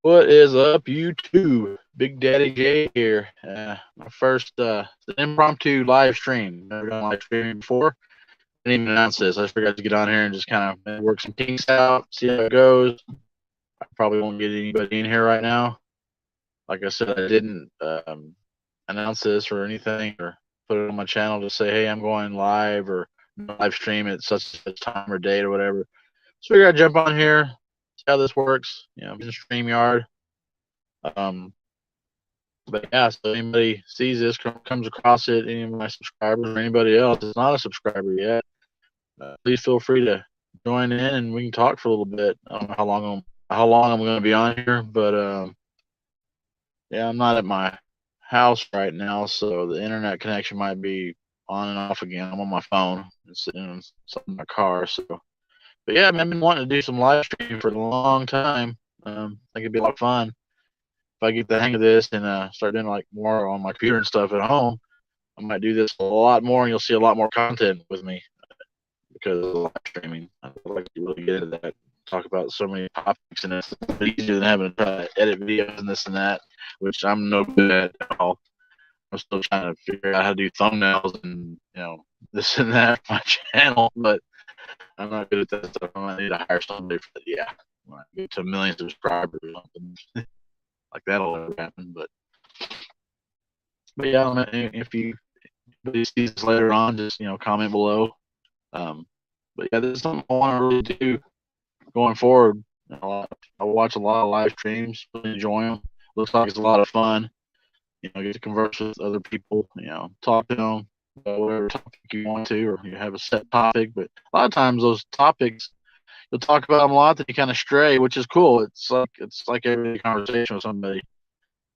What is up, YouTube? Big Daddy J here. My first impromptu live stream. Never done live streaming before. Didn't even announce this. I just forgot to get on here and just kind of work some kinks out, see how it goes. I probably won't get anybody in here right now. Like I said, I didn't announce this or anything or put it on my channel to say, hey, I'm going live or live stream at such a time or date or whatever. So we gotta jump on here, see how this works. I'm in StreamYard. Um, But yeah, so anybody sees this, comes across it, any of my subscribers or anybody else is not a subscriber yet, please feel free to join in and we can talk for a little bit. I don't know how long I'm going to be on here, but yeah, I'm not at my house right now, so the internet connection might be on and off again. I'm on my phone and sitting in my car, so. But yeah, I've been wanting to do some live streaming for a long time. I think it'd be a lot of fun if I get the hang of this and start doing like more on my computer and stuff at home. I might do this a lot more, and you'll see a lot more content with me because of live streaming. I'd like to really get into that, talk about so many topics, and it's easier than having to try to edit videos and this and that, which I'm no good at all. I'm still trying to figure out how to do thumbnails and this and that for my channel, but I'm not good at that stuff. I might need to hire somebody for that. Yeah, when I get to 1 million subscribers or something like that'll ever happen. But yeah, if you see this later on, just comment below. But yeah, this is something I want to really do going forward. I watch a lot of live streams, really enjoy them. Looks like it's a lot of fun. Get to converse with other people. Talk to them about whatever topic you want to, or you have a set topic. But a lot of times those topics, you'll talk about them a lot, that you kind of stray, which is cool. It's like every conversation with somebody.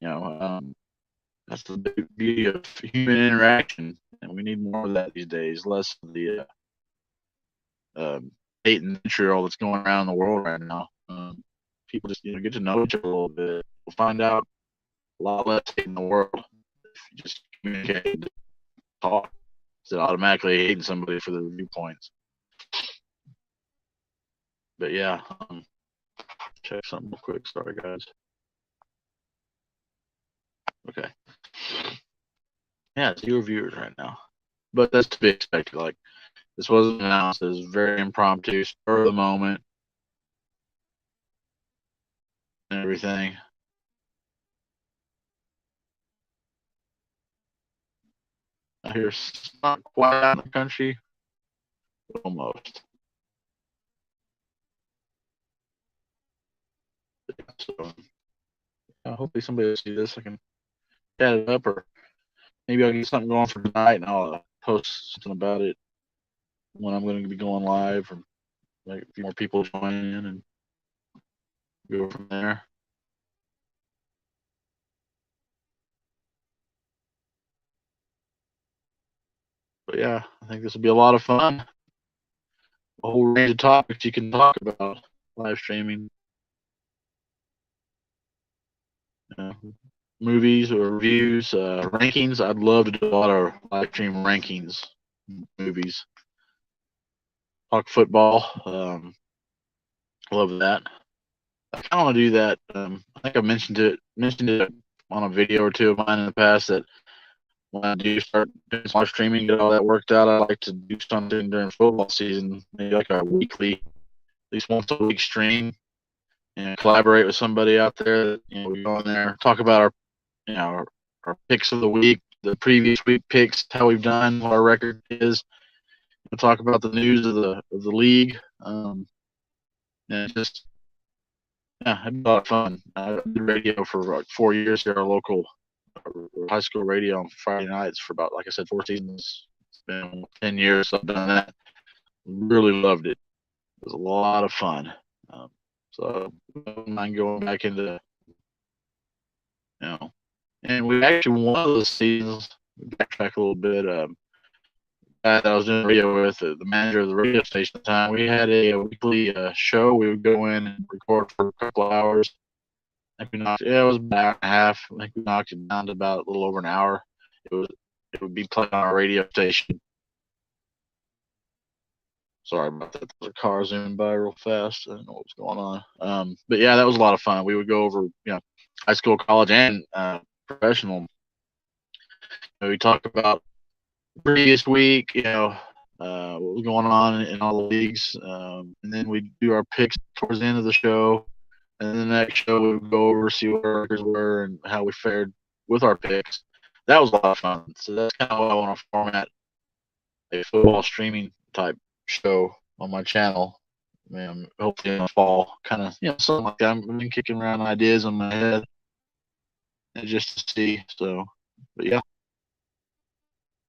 That's the beauty of human interaction, and we need more of that these days. Less of the hate and vitriol that's going around the world right now. People just get to know each other a little bit. We'll find out a lot less hate in the world if you just communicate and talk instead of automatically hating somebody for their viewpoints. But yeah, check something real quick. Sorry, guys. Okay. Yeah, 0 viewers right now, but that's to be expected. Like, this wasn't announced. It was very impromptu, spur of the moment, and everything. I hear it's not quite out in the country, but almost. So hopefully somebody will see this. I can add it up, or maybe I'll get something going for tonight, and I'll post something about it when I'm going to be going live, or like a few more people join in and go from there. But yeah, I think this will be a lot of fun. A whole range of topics you can talk about live streaming. Movies or reviews, rankings. I'd love to do a lot of live stream rankings, movies, talk football. Love that. I kind of want to do that. I think I mentioned it on a video or two of mine in the past, that when I do start doing live streaming, get all that worked out, I like to do something during football season, maybe like a weekly, at least once a week stream, and collaborate with somebody out there. We go in there, talk about our picks of the week, the previous week picks, how we've done, what our record is. We'll talk about the news of the league. And just, yeah, it'd be a lot of fun. I did radio for like 4 years here, our local high school radio on Friday nights for about, like I said, 4 seasons. It's been 10 years so I've done that. Really loved it. It was a lot of fun. So I don't mind going back into, and we actually, one of those seasons, backtrack a little bit, that I was doing radio with, the manager of the radio station at the time, we had a weekly show. We would go in and record for a couple of hours. I think it was about an hour and a half. I think we knocked it down to about a little over an hour. It would be played on our radio station. Sorry about that. There's a car zooming by real fast. I don't know what's going on. But yeah, that was a lot of fun. We would go over, high school, college, and professional. We talked about previous week, what was going on in all the leagues, and then we do our picks towards the end of the show. And then the next show we would go over, see what our records were and how we fared with our picks. That was a lot of fun. So that's kind of what I want to format a football streaming type show on my channel. Hopefully in the fall, kind of, something like that. I've been kicking around ideas in my head and just to see. So, but yeah,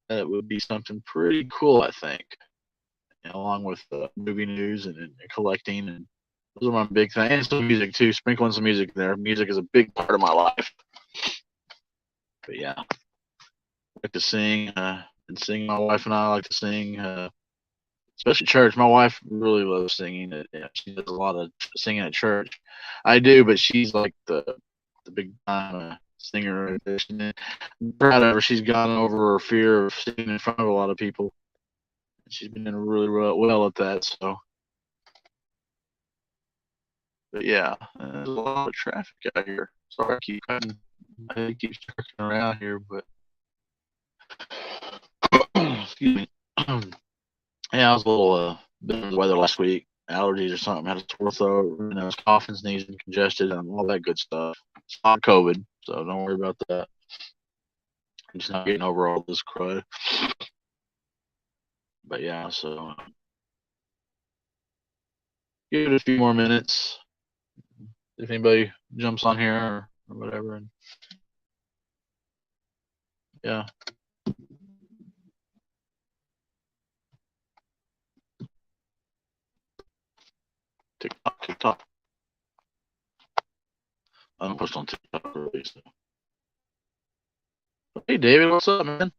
that would be something pretty cool, I think. Along with movie news and collecting, and those are my big things. And some music too, sprinkling some music there. Music is a big part of my life. But yeah, I like to sing. And sing. My wife and I like to sing, especially church. My wife really loves singing. She does a lot of singing at church. I do, but she's like the big time singer. I'm proud of her. She's gotten over her fear of singing in front of a lot of people. She's been doing really well at that. So, but yeah, there's a lot of traffic out here. Sorry, my head keeps jerking around here, but excuse me. Yeah, I was a little bit of the weather last week. Allergies or something. Had a sore throat. I was coughing, sneezing, congested, and all that good stuff. It's not COVID, so don't worry about that. I'm just not getting over all this crud. But yeah, so give it a few more minutes. If anybody jumps on here or whatever, and yeah. TikTok. I don't post on TikTok really. So. Hey, David, what's up, man?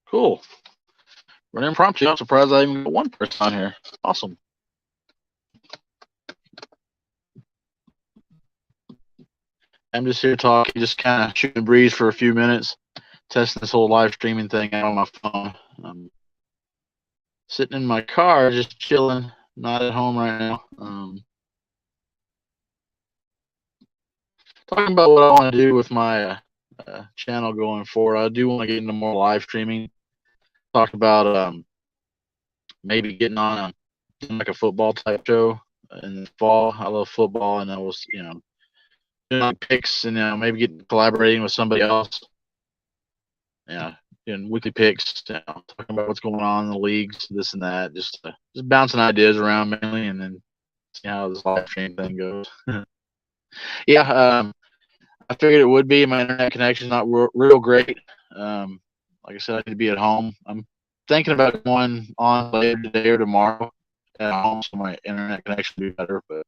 Cool. We're impromptu. I'm surprised I even got one person on here. Awesome. I'm just here talking, just kind of shooting the breeze for a few minutes, testing this whole live streaming thing out on my phone. I'm sitting in my car, just chilling, not at home right now. Talking about what I want to do with my channel going forward. I do want to get into more live streaming. Talk about maybe getting on like a football type show in the fall. I love football, and I was, doing like picks and maybe collaborating with somebody else. Yeah, doing weekly picks, talking about what's going on in the leagues, this and that, just bouncing ideas around mainly, and then see how this live stream thing goes. Yeah, I figured it would be. My internet connection's not real great. Like I said, I need to be at home. I'm thinking about going on later today or tomorrow at home, so my internet connection will be better. But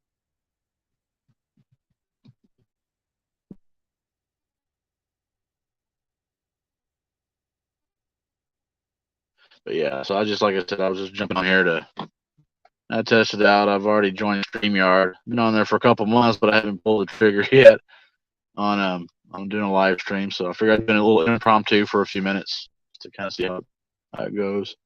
yeah, so like I said, I was just jumping on here to test it out. I've already joined StreamYard. Been on there for a couple months, but I haven't pulled the trigger yet on doing a live stream. So I figured I'd do a little impromptu for a few minutes to kind of see how it goes.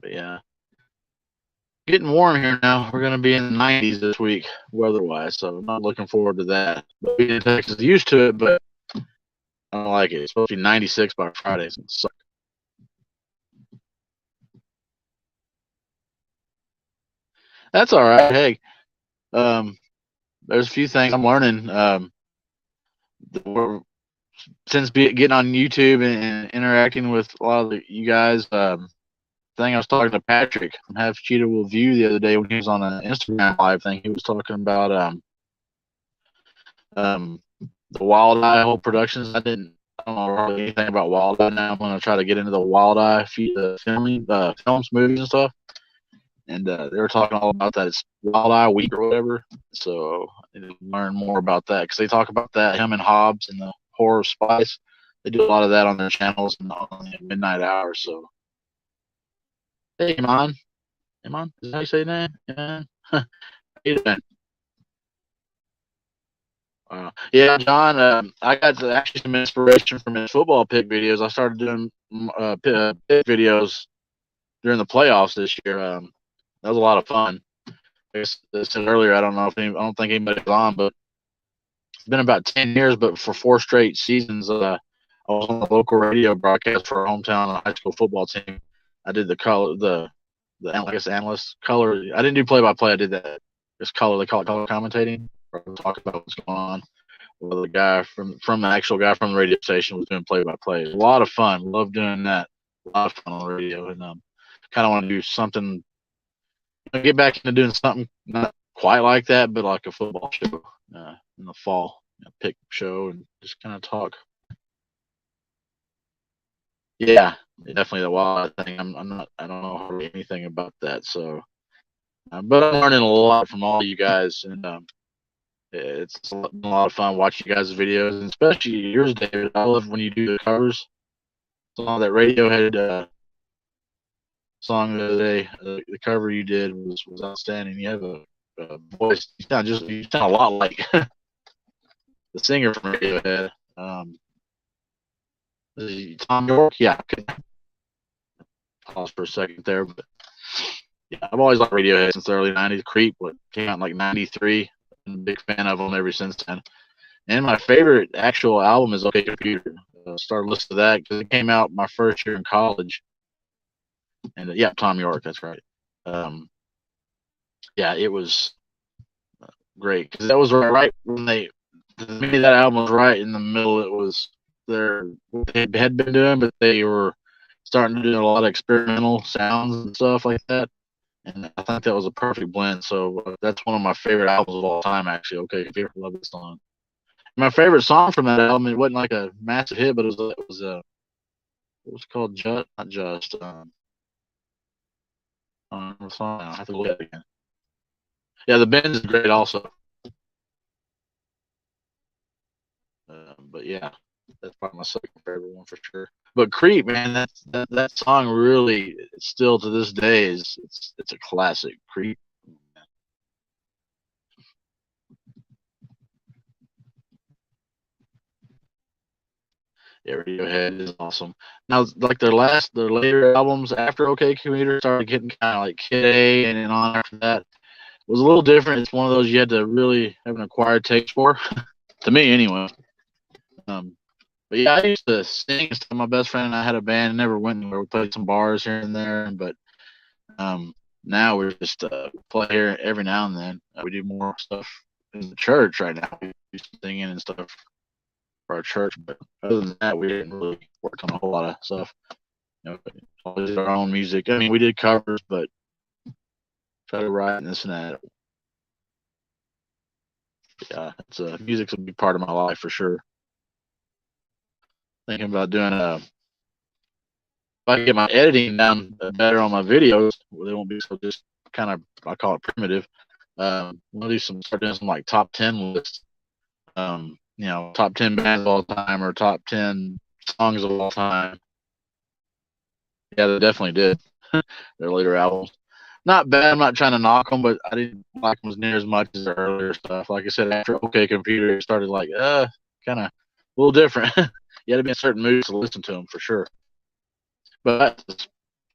But yeah, getting warm here now. We're gonna be in the 90s this week, weather-wise. So I'm not looking forward to that. But being in Texas, used to it, but I don't like it. It's supposed to be 96 by Friday. So it sucks. That's all right. Hey, there's a few things I'm learning. Since getting on YouTube and interacting with a lot of you guys. Thing I was talking to Patrick from Half Cheetah Will View the other day when he was on an Instagram live thing. He was talking about the Wild Eye whole productions. I don't know hardly anything about Wild Eye now. I'm gonna try to get into the Wild Eye films, movies and stuff. And they were talking all about that. It's Wild Eye Week or whatever. So I need to learn more about that because they talk about that. Him and Hobbs and the Horror of Spice. They do a lot of that on their channels and on the midnight hour. So hey, Iman. Iman, is that how you say that? Iman? How you doing? Yeah, John. I got actually some inspiration from his football pick videos. I started doing pick videos during the playoffs this year. That was a lot of fun. As I said earlier, I don't think anybody's on, but it's been about 10 years. But for 4 straight seasons, I was on the local radio broadcast for our hometown high school football team. I did I guess analyst color. I didn't do play by play. I did that just color. They call it color commentating. Talk about what's going on. Well, the guy from the actual guy from the radio station was doing play by play. A lot of fun. Love doing that. A lot of fun on the radio, and kind of want to do something. Get back into doing something not quite like that, but like a football show in the fall. Pick show and just kind of talk. Yeah, definitely the wild thing. I'm not. I don't know hardly anything about that. So, but I'm learning a lot from all you guys, and it's a lot of fun watching you guys' videos, and especially yours, David. I love when you do the covers. Song that Radiohead song the other day, the cover you did was outstanding. You have a voice. You sound a lot like the singer from Radiohead. Tom York. Yeah, pause for a second there, but yeah, I've always liked Radiohead since the early '90s. Creep, what came out in like '93. I'm a big fan of them ever since then. And my favorite actual album is OK Computer. Started listening to that because it came out my first year in college. And yeah, Tom York, that's right. Yeah, it was great because that was right when maybe that album was right in the middle. It was they had been doing, but they were starting to do a lot of experimental sounds and stuff like that. And I think that was a perfect blend. So that's one of my favorite albums of all time, actually. OK Computer, love this song. My favorite song from that album, it wasn't like a massive hit, but it was called Just, not Just. I don't remember the song now. I have to look at it again. Yeah, the band is great also. But yeah, that's probably my second favorite one for sure. But Creep, man, that song really still to this day it's a classic. Creep. Yeah, Radiohead is awesome. Now, like their later albums after OK Computer started getting kind of like Kid A and then on after that was a little different. It's one of those you had to really have an acquired taste for, to me anyway. Um, but yeah, I used to sing. So my best friend and I had a band. Never went anywhere. We played some bars here and there, but um, now we're just play here every now and then. We do more stuff in the church right now. We do singing and stuff for our church, but other than that, we didn't really work on a whole lot of stuff. Always did our own music. I mean, we did covers, but try to write and this and that. Yeah, music's a big part of my life for sure. Thinking about doing if I get my editing down better on my videos, they won't be so just kind of, I call it primitive. We'll start doing some like top 10 lists. Top 10 bands of all time or top 10 songs of all time. Yeah, they definitely did. Their later albums. Not bad. I'm not trying to knock them, but I didn't like them as near as much as their earlier stuff. Like I said, after OK Computer, it started like, kind of a little different. You had to be in certain moods to listen to them for sure. But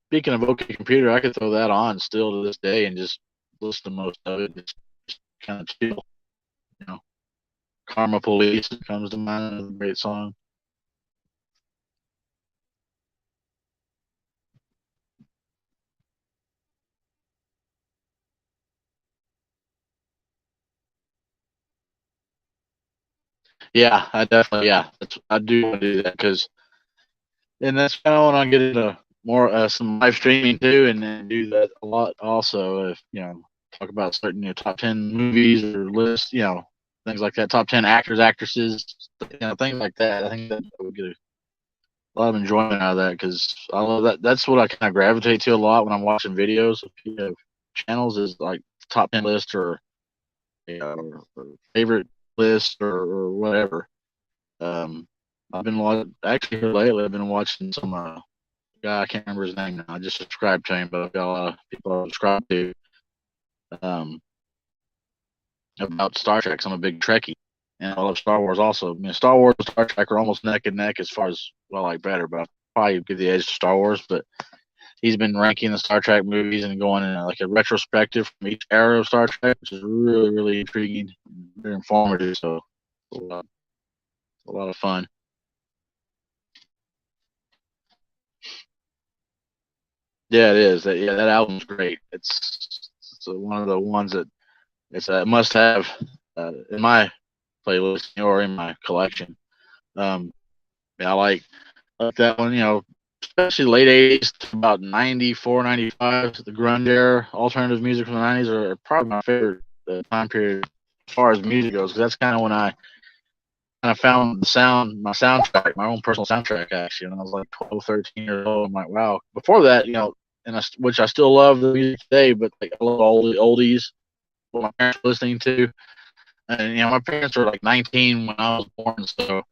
speaking of OK Computer, I could throw that on still to this day and just listen to most of it. Just kind of chill. Karma Police comes to mind. Another great song. Yeah, I definitely, yeah, I do want to do that and that's kind of when I get into more some live streaming too, and then do that a lot also. If talk about certain top 10 movies or lists, things like that, top 10 actors, actresses, things like that. I think that would get a lot of enjoyment out of that because I love that. That's what I kind of gravitate to a lot when I'm watching videos of channels is like top 10 list or or favorite list or whatever. Um, I've been actually here lately. I've been watching some guy. I can't remember his name now. I just subscribed to him, but I've got a lot of people I subscribe to um, about Star Trek. So I'm a big Trekkie, and I love Star Wars also. I mean, Star Wars and Star Trek are almost neck and neck as far as what I like better, but I'll probably give the edge to Star Wars. But he's been ranking the Star Trek movies and going in like a retrospective from each era of Star Trek, which is really, really intriguing, and very informative. So a lot of fun. Yeah, it is. That album's great. It's one of the ones that it's a must have in my playlist or in my collection. Um, yeah, I like that one. You know, especially late '80s to about '94, '95. The grunge era, alternative music from the '90s are probably my favorite time period as far as music goes. Because that's kind of when I kind of found the sound, my soundtrack, my own personal soundtrack actually. When I was like 12, 13 years old, I'm like, wow. Before that, you know, which I still love the music today, but like I love all the oldies, what my parents were listening to. And you know, my parents were like 19 when I was born, so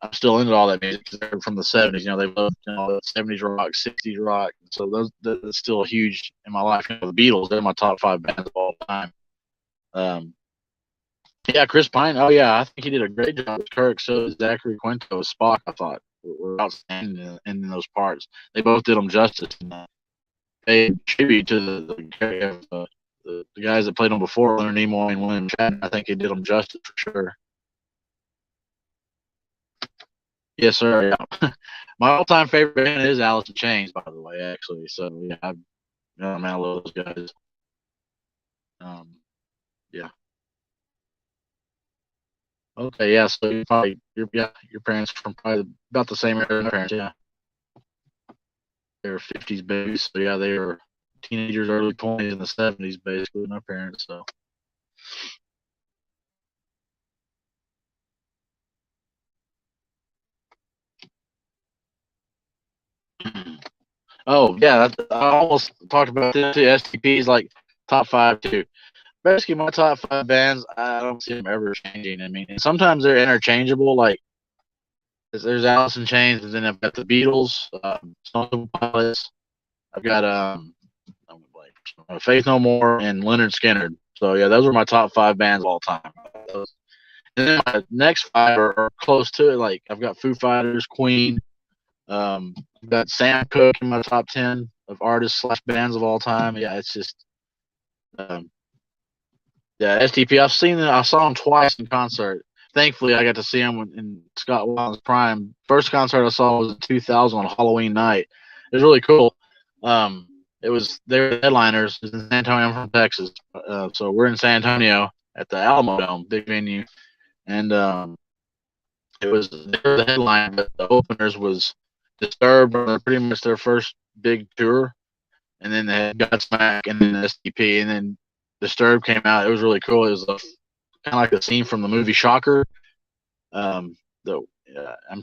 I'm still into all that music because they're from the '70s. You know, they love the '70s rock, '60s rock. So that's still huge in my life. You know, the Beatles, they're my top 5 bands of all time. Um, yeah, Chris Pine. Oh yeah, I think he did a great job with Kirk. So did Zachary Quinto as Spock. I thought were outstanding in those parts. They both did them justice. And paid tribute to the guys that played them before, Leonard Nimoy and William Shatner. I think they did them justice for sure. Yes, sir. Yeah. My all-time favorite band is Alice in Chains, by the way. Actually, so yeah, man, I love those guys. Um, yeah. Okay, yeah. So your parents from probably about the same era as my parents. Yeah, they were '50s babies. So yeah, they were teenagers, early 20s in the '70s, basically. My parents. So. Oh yeah, I almost talked about this too. STP's like top 5 too. Basically, my top 5 bands, I don't see them ever changing. I mean, sometimes they're interchangeable. Like there's Alice in Chains, and then I've got the Beatles, Stone Temple Pilots. I've got Faith No More and Leonard Skinner. So yeah, those are my top 5 bands of all time. And then my next 5 are close to it. Like I've got Foo Fighters, Queen. I've got Sam Cooke in my top 10 of artists slash bands of all time. Yeah, it's just um, yeah, STP. I saw him twice in concert. Thankfully, I got to see him in Scott Weiland's prime. First concert I saw was in 2000 on Halloween night. It was really cool. Um, they were headliners in San Antonio. I'm from Texas, so we're in San Antonio at the Alamo Dome, big venue, and they were the headline, but the openers was Disturbed, pretty much their first big tour, and then they had Godsmack and then STP, and then Disturbed came out. It was really cool. It was kind of like a scene from the movie Shocker. I'm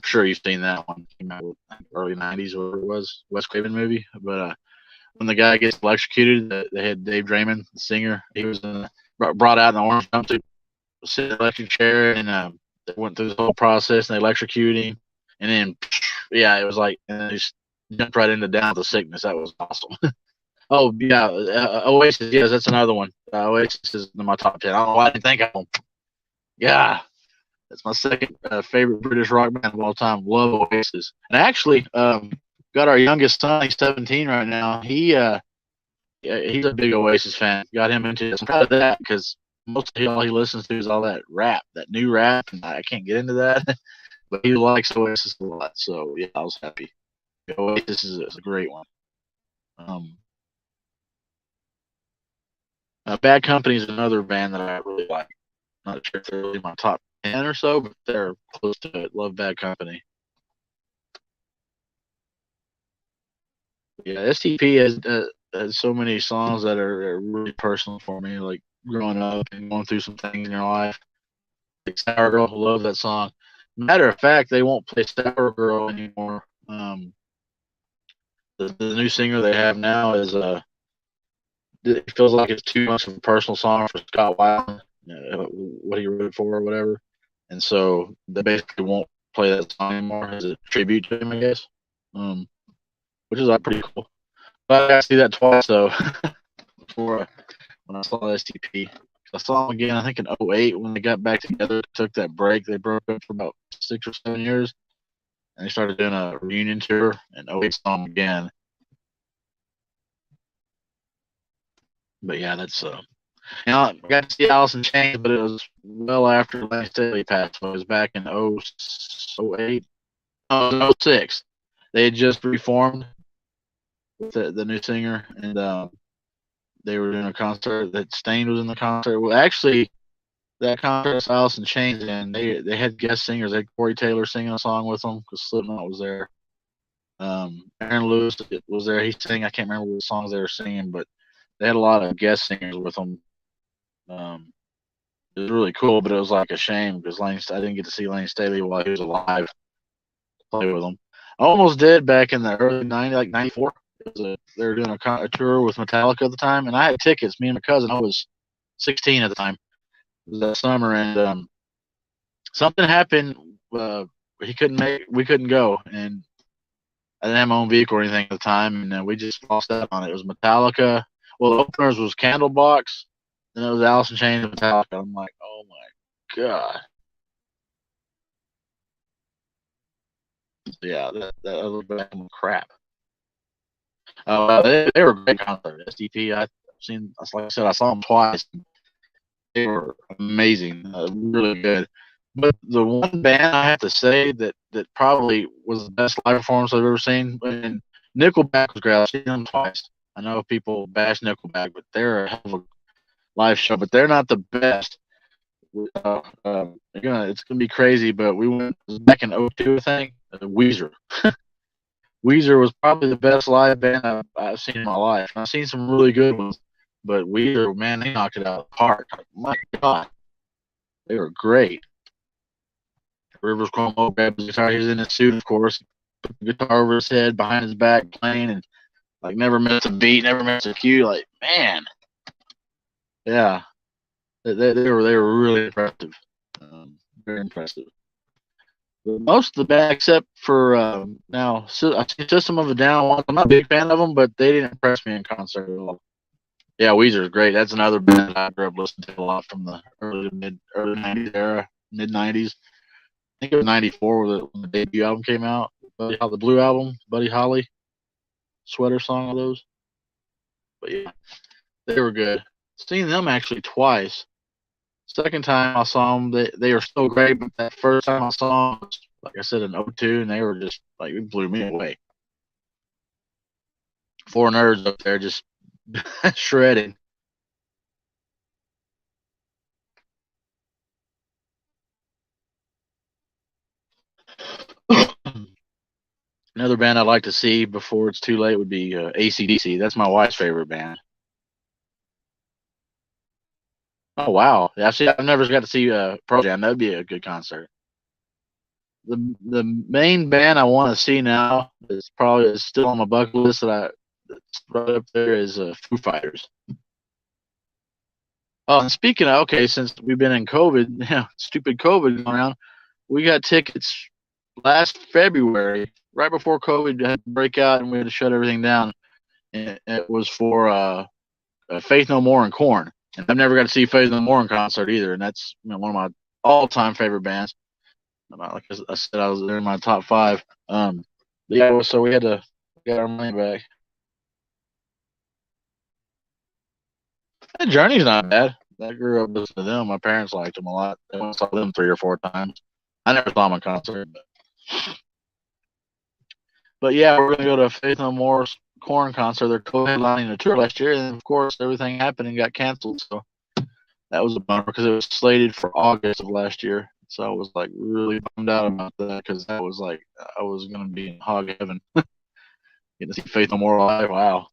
sure you've seen that one. It came out in early '90s, or it was Wes Craven movie. But when the guy gets electrocuted, they had Dave Draymond, the singer. He was brought out in the orange jumpsuit, sit in the electric chair, and they went through this whole process, and they electrocuted him, and then yeah, it was like, and they just jumped right into Down with the Sickness. That was awesome. Oh yeah, Oasis. Yes, that's another one. Oasis is in my top 10. I don't know why I didn't think of them. Yeah, that's my second favorite British rock band of all time. Love Oasis. And actually, got our youngest son. He's 17 right now. He's a big Oasis fan. Got him into this. I'm proud of that because mostly all he listens to is all that rap, that new rap, and I can't get into that. But he likes Oasis a lot. So yeah, I was happy. Oasis is a great one. Um, Bad Company is another band that I really like. Not sure if they're really my top 10 or so, but they're close to it. Love Bad Company. Yeah, STP has so many songs that are really personal for me, like growing up and going through some things in your life. Like Sour Girl, love that song. Matter of fact, they won't play Sour Girl anymore. The new singer they have now is it feels like it's too much of a personal song for Scott Weiland, what he wrote for or whatever, and so they basically won't play that song anymore as a tribute to him, I guess, which is pretty cool. But I got to see that twice though before when I saw STP. I saw them again, I think in '08 when they got back together, took that break. They broke up for about 6 or 7 years, and they started doing a reunion tour, and '08 saw them again. But yeah, that's I got to see Alice in Chains, but it was well after Lane Staley passed. It was back in '08, no, '06. They had just reformed with the new singer, and they were doing a concert. That Staind was in the concert. Well, actually, that concert Alice in Chains, and they had guest singers. They had Corey Taylor singing a song with them because Slipknot was there. Aaron Lewis was there. He sang. I can't remember what songs they were singing, but they had a lot of guest singers with them. It was really cool, but it was like a shame because I didn't get to see Lane Staley while he was alive to play with him. I almost did back in the early '90s, like '94. They were doing a tour with Metallica at the time, and I had tickets. Me and my cousin, I was 16 at the time. It was that summer, and something happened. We couldn't go, and I didn't have my own vehicle or anything at the time, and we just lost out on it. It was Metallica. Well, the openers was Candlebox, and it was Alice in Chains and Metallica. I'm like, oh my god. Yeah, that other band was crap. They were a great concert. SDP, I've seen, like I said, I saw them twice. They were amazing, really good. But the one band I have to say that probably was the best live performance I've ever seen, and Nickelback was great. I've seen them twice. I know people bash Nickelback, but they're a hell of a live show. But they're not the best. It's gonna be crazy, but we went back in '02, I think. Weezer. Weezer was probably the best live band I've seen in my life. I've seen some really good ones, but Weezer, man, they knocked it out of the park. My God, they were great. Rivers Cuomo grabbed his guitar. He was in his suit, of course. Put the guitar over his head, behind his back, playing, and like never missed a beat, never missed a cue. Like, man, yeah, they were really impressive, very impressive. But most of the band, except for now, I see System of a Down. I'm not a big fan of them, but they didn't impress me in concert at all. Yeah, Weezer is great. That's another band I grew up listening to a lot from the early '90s era, mid '90s. I think it was '94 when the debut album came out. The Blue Album, Buddy Holly, Sweater Song of those. But yeah, they were good. Seen them actually twice. Second time I saw them, they were so great, but that first time I saw them, like I said, in '02, and they were just like, it blew me away. Four nerds up there just shredding. Another band I'd like to see before it's too late would be AC/DC. That's my wife's favorite band. Oh wow! Yeah, see, I've never got to see Pearl Jam. That'd be a good concert. The main band I want to see now is still on my bucket list that's right up there is Foo Fighters. Oh, and speaking of, okay, since we've been in COVID, stupid COVID going around, we got tickets last February, right before COVID had to break out and we had to shut everything down. And it was for Faith No More and Korn. And I've never got to see Faith No More in concert either, and that's one of my all-time favorite bands. Like I said, I was in my top five. Yeah, so we had to get our money back. And Journey's not bad. I grew up listening to them. My parents liked them a lot. I went saw them 3 or 4 times. I never saw them in concert, but yeah, we're gonna go to Faith No More's Korn concert. They're co-headlining a tour last year, and of course, everything happened and got canceled. So that was a bummer because it was slated for August of last year. So I was like really bummed out about that because that was like I was gonna be in hog heaven getting to see Faith No More live. Wow.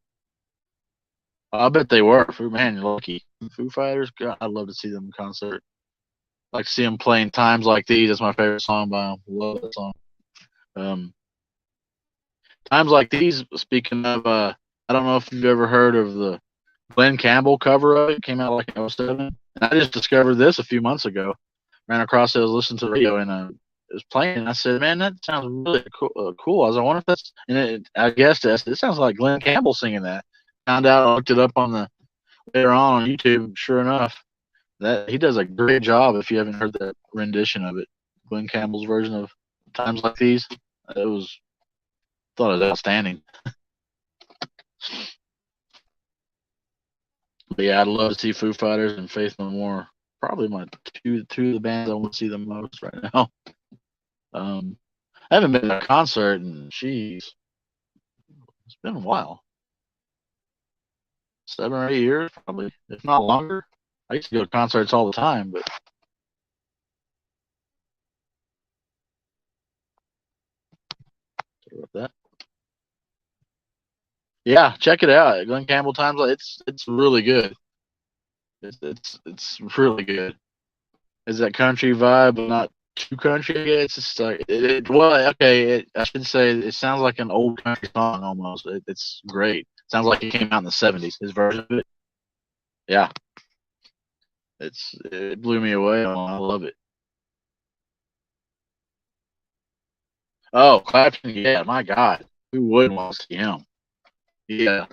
I bet they were. Man, you're lucky. Foo Fighters, God, I'd love to see them in concert. I like to see them playing Times Like These. That's my favorite song by them. Love that song. Um, Times Like These, speaking of, I don't know if you've ever heard of the Glenn Campbell cover of it. It came out like in '07. And I just discovered this a few months ago. Ran across it, I was listening to the radio, and it was playing. And I said, man, that sounds really cool. I was like, I wonder if that's, and I guessed it sounds like Glenn Campbell singing that. Found out, I looked it up later on YouTube. Sure enough, That he does a great job. If you haven't heard that rendition of it, Glenn Campbell's version of Times Like These, it was thought it was outstanding. But yeah, I'd love to see Foo Fighters and Faith No More. Probably my two of the bands I want to see the most right now. Um, I haven't been to a concert and it's been a while, 7 or 8 years probably, if not longer. I used to go to concerts all the time, but sorry about that. Yeah, check it out. Glenn Campbell Times. It's really good. It's really good. Is that country vibe, but not too country? Yeah, it's just like well, okay. I should say it sounds like an old country song almost. It's great. Sounds like it came out in the '70s. His version of it. Yeah, it blew me away. I love it. Oh, Clapton. Yeah, my God, who wouldn't want to see him? Yeah,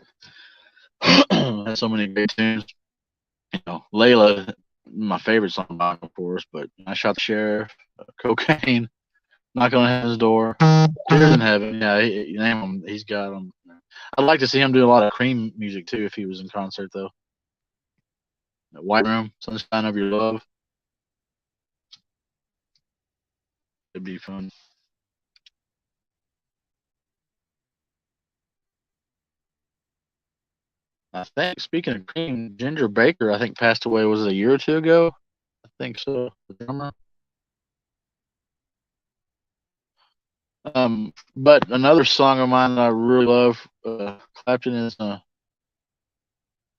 has so many great tunes. Layla, my favorite song by him, of course. But I Shot the Sheriff, Cocaine, Knock on Heaven's Door, Tears in Heaven. Yeah, you name him, he's got them. I'd like to see him do a lot of Cream music too if he was in concert though. White Room, Sunshine of Your Love. It'd be fun. I think speaking of Cream, Ginger Baker, I think passed away. Was it a year or two ago? I think so. The drummer. But another song of mine that I really love, Clapton is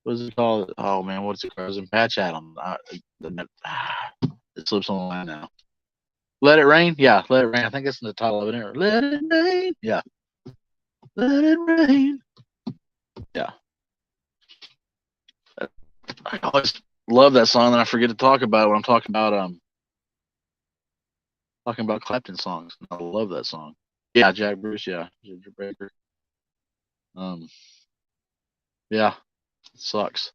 what's it called? Oh man, what's it called? It's Patch Adams. It slips on the line now. Let It Rain? Yeah, Let It Rain. I think that's in the title of it. Let It Rain. Yeah. Let It Rain. Yeah. I always love that song, and I forget to talk about it when I'm talking about Clapton songs. I love that song. Yeah, Jack Bruce. Yeah, Ginger Baker. Um, yeah, it sucks.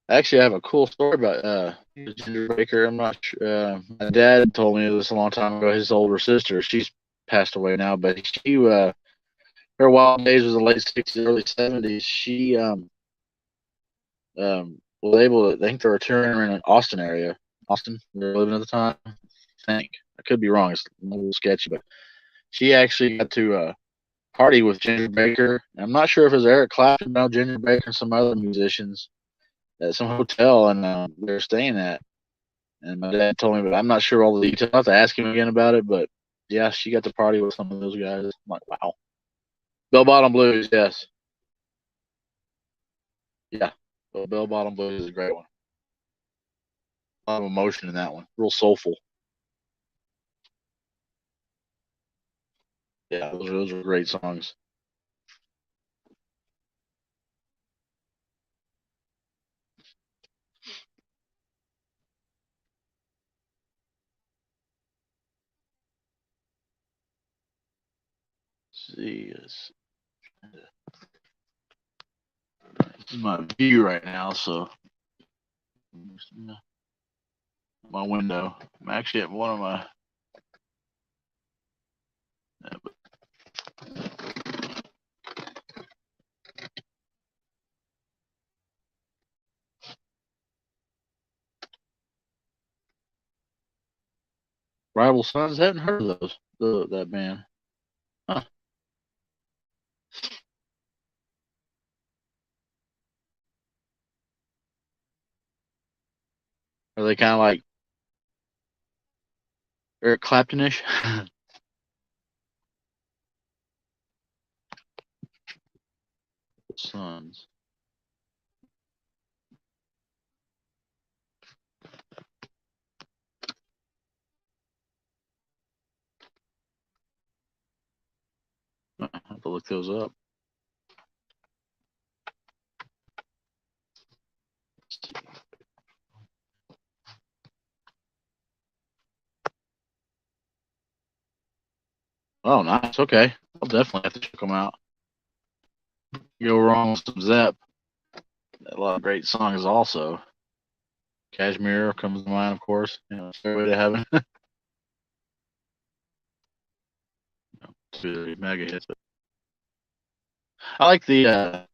Actually, I have a cool story about Ginger Baker. I'm not sure. My dad told me this a long time ago. His older sister, she's passed away now, but her wild days was the late '60s, early '70s. She was able to. I think they were touring in Austin area. Austin, they were living at the time. I think I could be wrong. It's a little sketchy, but she actually got to party with Ginger Baker. I'm not sure if it was Eric Clapton, no, Ginger Baker, and some other musicians at some hotel, and they were staying at. And my dad told me, but I'm not sure all the details. I have to ask him again about it. But yeah, she got to party with some of those guys. I'm like, wow. Bell Bottom Blues, yes. Yeah. Bell Bottom Blues is a great one. A lot of emotion in that one. Real soulful. Yeah, those are great songs. Let's see, this is my view right now, so my window. I'm actually at one of my. Rival Sons. Haven't heard of those. That band. Huh. Are they kind of like Eric Claptonish? Sons. I have to look those up. Oh, nice. Okay, I'll definitely have to check them out. Go wrong with some Zepp. A lot of great songs also. Kashmir comes to mind, of course. Stairway to Heaven. Two mega hits. I like the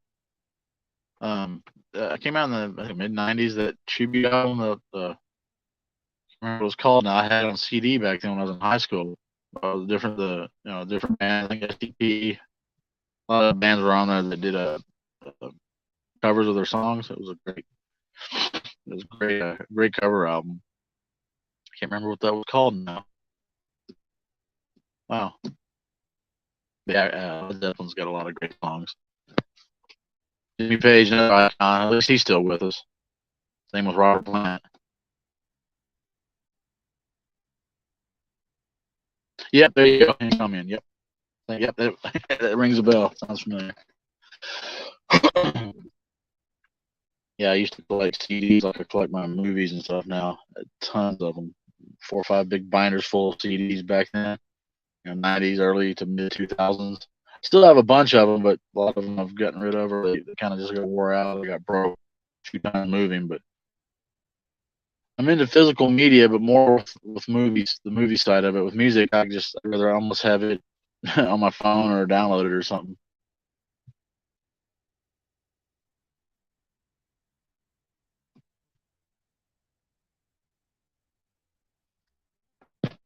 came out in the mid '90s. That tribute album. I can't remember what it was called. Now I had it on CD back then when I was in high school. Different bands. I think STP. A lot of bands were on there that did covers of their songs. It was a great cover album. I can't remember what that was called now. Wow. Yeah, Led Zeppelin's got a lot of great songs. Jimmy Page, another icon. At least he's still with us. Same with Robert Plant. Yep, there you go. Come in. Yep. Yep, that rings a bell. Sounds familiar. Yeah, I used to collect CDs like I collect my movies and stuff now. Tons of them. 4 or 5 big binders full of CDs back then. 90s, early to mid 2000s. Still have a bunch of them, but a lot of them I've gotten rid of, or they kind of just got wore out. They got broke a few times moving. But I'm into physical media, but more with movies, the movie side of it. With music, I'd rather almost have it on my phone or download it or something.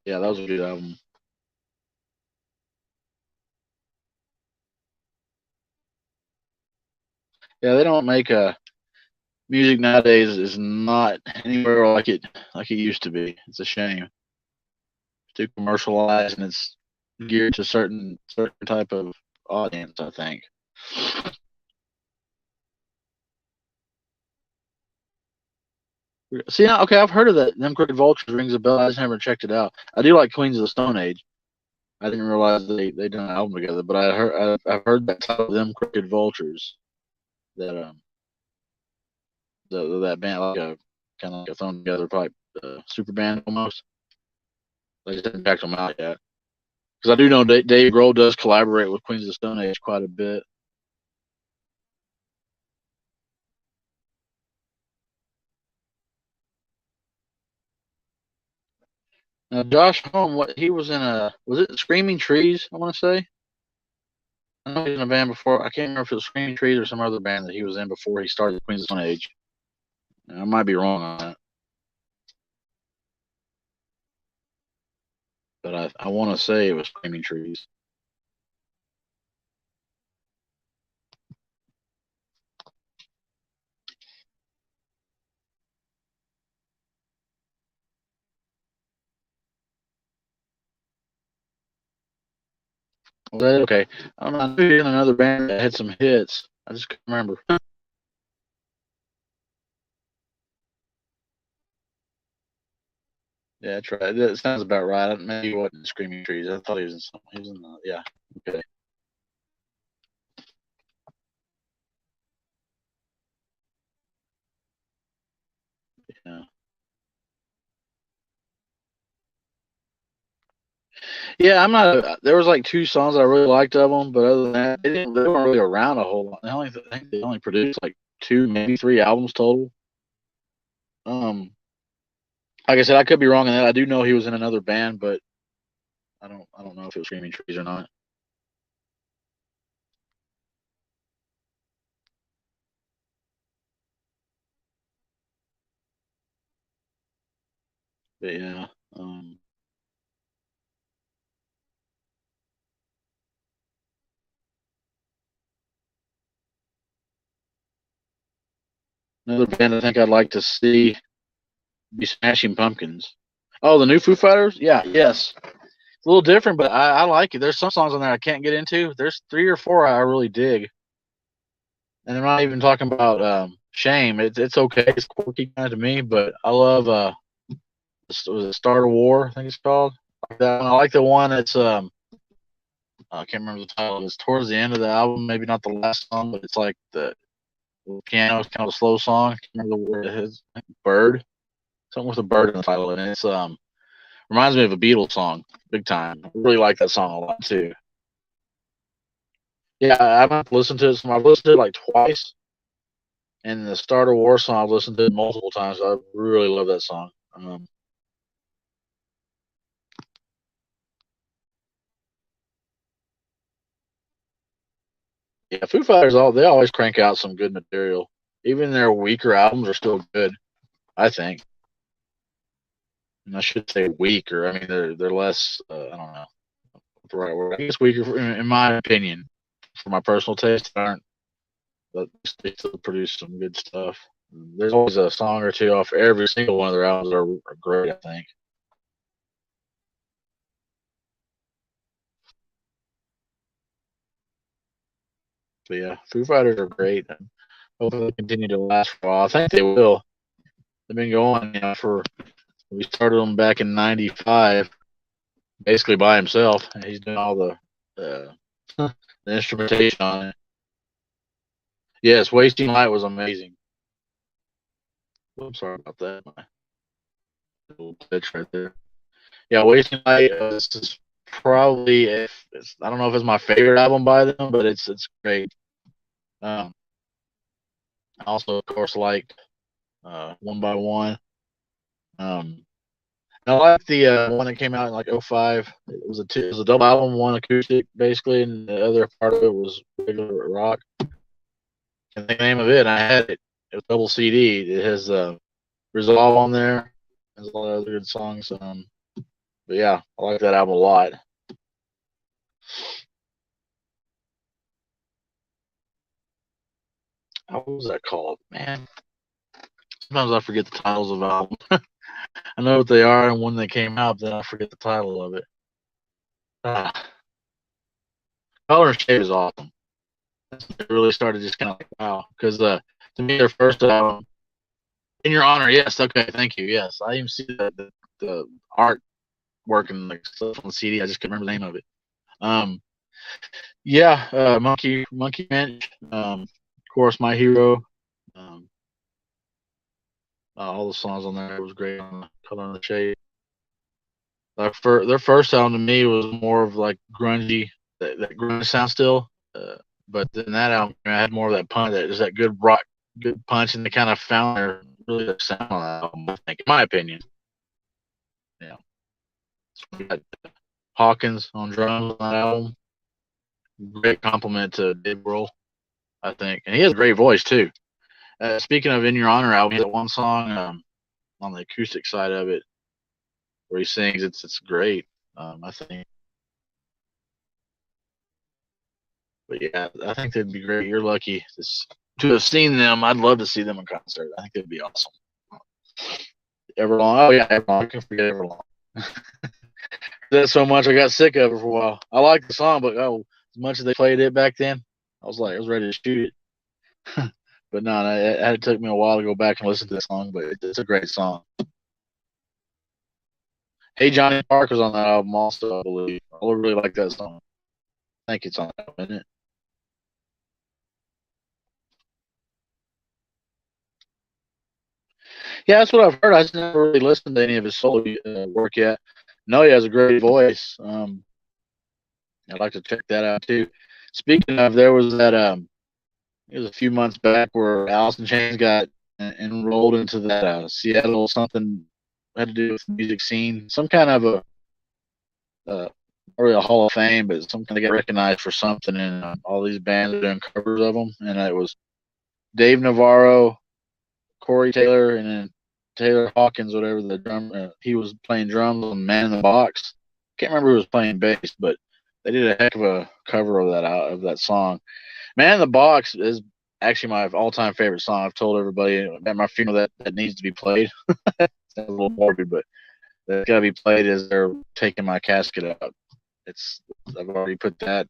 Yeah, that was a good album. Yeah, they don't make music nowadays is not anywhere like it used to be. It's a shame. It's too commercialized and it's geared to certain type of audience, I think. See, okay, I've heard of that. Them Crooked Vultures rings a bell. I just never checked it out. I do like Queens of the Stone Age. I didn't realize they done an album together, but I've heard that title, Them Crooked Vultures. That that band like a kind of like a thrown together type super band almost. I just haven't checked them out yet because I do know Dave Grohl does collaborate with Queens of the Stone Age quite a bit. Now Josh Homme, what he was in was it Screaming Trees? I want to say. I know he was in a band before. I can't remember if it was Screaming Trees or some other band that he was in before he started Queens of the Stone Age. I might be wrong on that, but I want to say it was Screaming Trees. Well, okay. I don't know. I knew he was in another band that had some hits. I just couldn't remember. Yeah, that's right. That sounds about right. Maybe he wasn't in Screaming Trees. I thought he was in something. He was in yeah. Okay. Yeah. Yeah, I'm not. There was like 2 songs I really liked of them, but other than that, they weren't really around a whole lot. I think they only produced like 2, maybe 3 albums total. Um, like I said, I could be wrong on that. I do know he was in another band, but I don't know if it was Screaming Trees or not. But yeah, another band I think I'd like to see be Smashing Pumpkins. Oh, the new Foo Fighters? Yeah, yes. It's a little different, but I like it. There's some songs on there I can't get into. There's 3 or 4 I really dig. And I'm not even talking about Shame. It's okay. It's quirky kind of to me, but I love was it Start a War, I think it's called. I like that one. I like the one that's I can't remember the title. It's towards the end of the album, maybe not the last song, but it's like the piano is kind of a slow song. I can't remember the word it is. Bird. Something with a bird in the title, and it's reminds me of a Beatles song, big time. I really like that song a lot too. Yeah, I haven't listened to it. I've listened to it like twice, and the Start of War song I've listened to it multiple times. I really love that song. Yeah, Foo Fighters they always crank out some good material. Even their weaker albums are still good, I think. And I should say weaker. I mean they're less. I don't know the right word. I guess weaker in my opinion, for my personal taste. Aren't but they still produce some good stuff. There's always a song or two off every single one of their albums that are great. I think. But yeah, Foo Fighters are great. Hopefully they continue to last for a while. I think they will. They've been going, for we started them back in '95, basically by himself. He's doing all the instrumentation on it. Yes, Wasting Light was amazing. Oh, I'm sorry about that. My little glitch right there. Yeah, Wasting Light is probably if I don't know if it's my favorite album by them, but it's great. Um, I also of course like One by One. Um, I like the one that came out in like '05. It was a double album, one acoustic basically, and the other part of it was regular rock. And the name of it, I had it. It was double CD. It has Resolve on there. There's a lot of other good songs. But yeah, I like that album a lot. What was that called? Man, sometimes I forget the titles of albums. I know what they are and when they came out, then I forget the title of it. Ah, Color and Shape is awesome. It really started just kind of like wow, because to me their first album, In Your Honor, yes, okay, thank you, yes, I even see the art working like stuff on the CD. I just couldn't remember the name of it. Um, yeah, Monkey Bench, of course, My Hero, um, all the songs on there was great on the Color and the Shade. Their first album to me was more of like grungy, that grunge sound still. But then that album, I had more of that punch, that is that good rock, good punch, and they kind of found their really good sound on that album. I think, in my opinion, yeah. We got Hawkins on drums on that album. Great compliment to Dave Grohl, I think, and he has a great voice too. Speaking of In Your Honor album, he has one song on the acoustic side of it where he sings. It's great. I think. But yeah, I think they'd be great. You're lucky to have seen them. I'd love to see them in concert. I think they'd be awesome. Everlong. Oh yeah, Everlong. I can forget Everlong. That so much I got sick of it for a while. I like the song, but as much as they played it back then, I was ready to shoot it. But no, it took me a while to go back and listen to the song, but it's a great song. Hey Johnny Parker's on that album also, I believe. I really like that song. I think it's on that, isn't it? Yeah, that's what I've heard. I just never really listened to any of his solo work yet. No, he has a great voice. I'd like to check that out too. Speaking of, there was that it was a few months back where Alice in Chains got enrolled into that Seattle something had to do with the music scene, some kind of uh, really a Hall of Fame, but something they got recognized for something, and all these bands are doing covers of them, and it was Dave Navarro, Corey Taylor, and then Taylor Hawkins, whatever the drum. He was playing drums on Man in the Box. Can't remember who was playing bass, but they did a heck of a cover of that song. Man in the Box is actually my all-time favorite song. I've told everybody at my funeral that needs to be played. It's a little morbid, but that's got to be played as they're taking my casket out. It's I've already put that.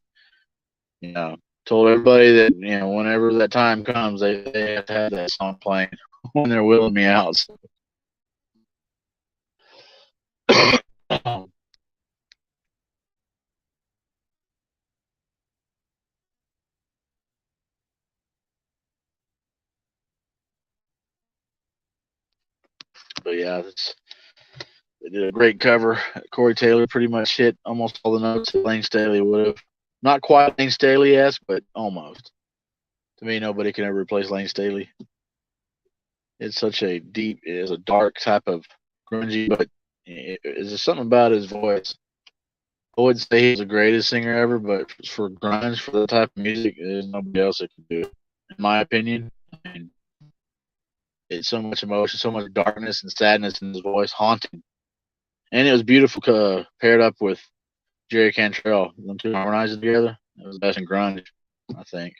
You know, told everybody that whenever that time comes, they have to have that song playing when they're wheeling me out. So. But yeah, they did a great cover. Corey Taylor pretty much hit almost all the notes that Lane Staley would have. Not quite Lane Staley-esque, but almost. To me, nobody can ever replace Lane Staley. It's such a deep, it's a dark type of grungy, but there's something about his voice. I wouldn't say he's the greatest singer ever, but for grunge, for the type of music, there's nobody else that can do it, in my opinion. I mean, it's so much emotion, so much darkness and sadness in his voice, haunting. And it was beautiful paired up with Jerry Cantrell. Them two harmonizing together. It was the best in grunge, I think.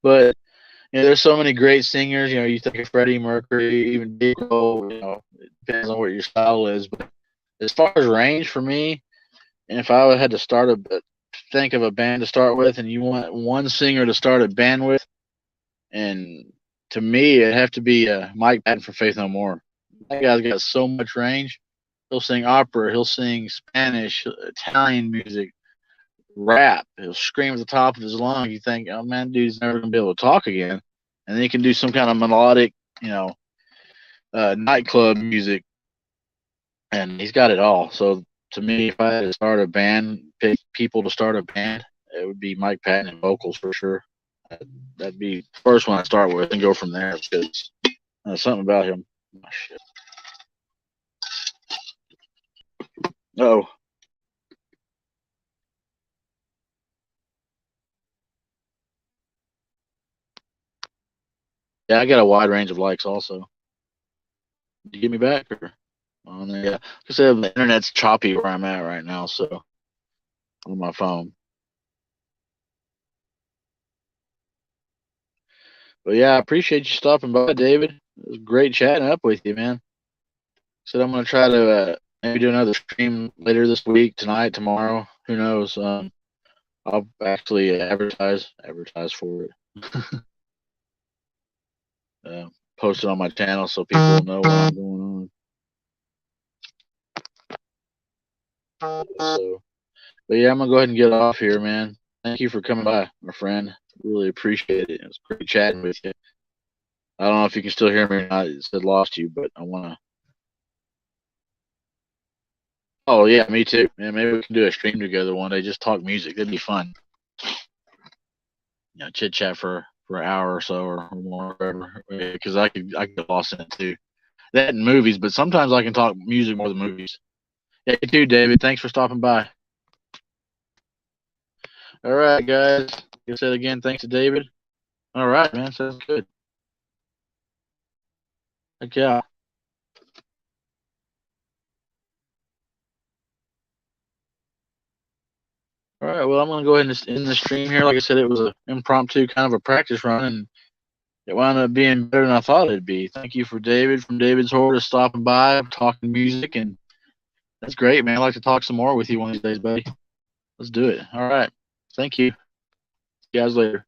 But there's so many great singers. You think of Freddie Mercury, even Dave Grohl. It depends on what your style is. But as far as range for me, and if I had to think of a band to start with, and you want one singer to start a band with, and to me, it'd have to be Mike Patton from Faith No More. That guy's got so much range. He'll sing opera. He'll sing Spanish, Italian music, rap. He'll scream at the top of his lungs. You think, oh man, dude's never gonna be able to talk again. And then he can do some kind of melodic, nightclub music, and he's got it all. So to me, if I had to start a band, pick people to start a band, it would be Mike Patton and vocals for sure. That'd be the first one I start with and go from there because something about him. Oh, shit. Oh. Yeah, I got a wide range of likes also. Did you get me back? Or? Yeah. Like I said, the internet's choppy where I'm at right now, so on my phone. But yeah, I appreciate you stopping by, David. It was great chatting up with you, man. Said I'm gonna try to maybe do another stream later this week, tonight, tomorrow. Who knows? I'll actually advertise for it. Post it on my channel so people will know what's going on. So, but yeah, I'm gonna go ahead and get off here, man. Thank you for coming by, my friend. Really appreciate it. It was great chatting with you. I don't know if you can still hear me or not. It said lost you, but I wanna. Oh yeah, me too. Man, maybe we can do a stream together one day. Just talk music. That'd be fun. Chit chat for an hour or so or more, whatever. Because I could get lost in it too. That and movies, but sometimes I can talk music more than movies. Yeah, you too, David. Thanks for stopping by. All right, guys. Like I said again, thanks to David. All right, man. Sounds good. Heck yeah. All right. Well, I'm going to go ahead and end the stream here. Like I said, it was an impromptu kind of a practice run, and it wound up being better than I thought it'd be. Thank you for David from David's Horror stopping by, talking music, and that's great, man. I'd like to talk some more with you one of these days, buddy. Let's do it. All right. Thank you. See you guys later.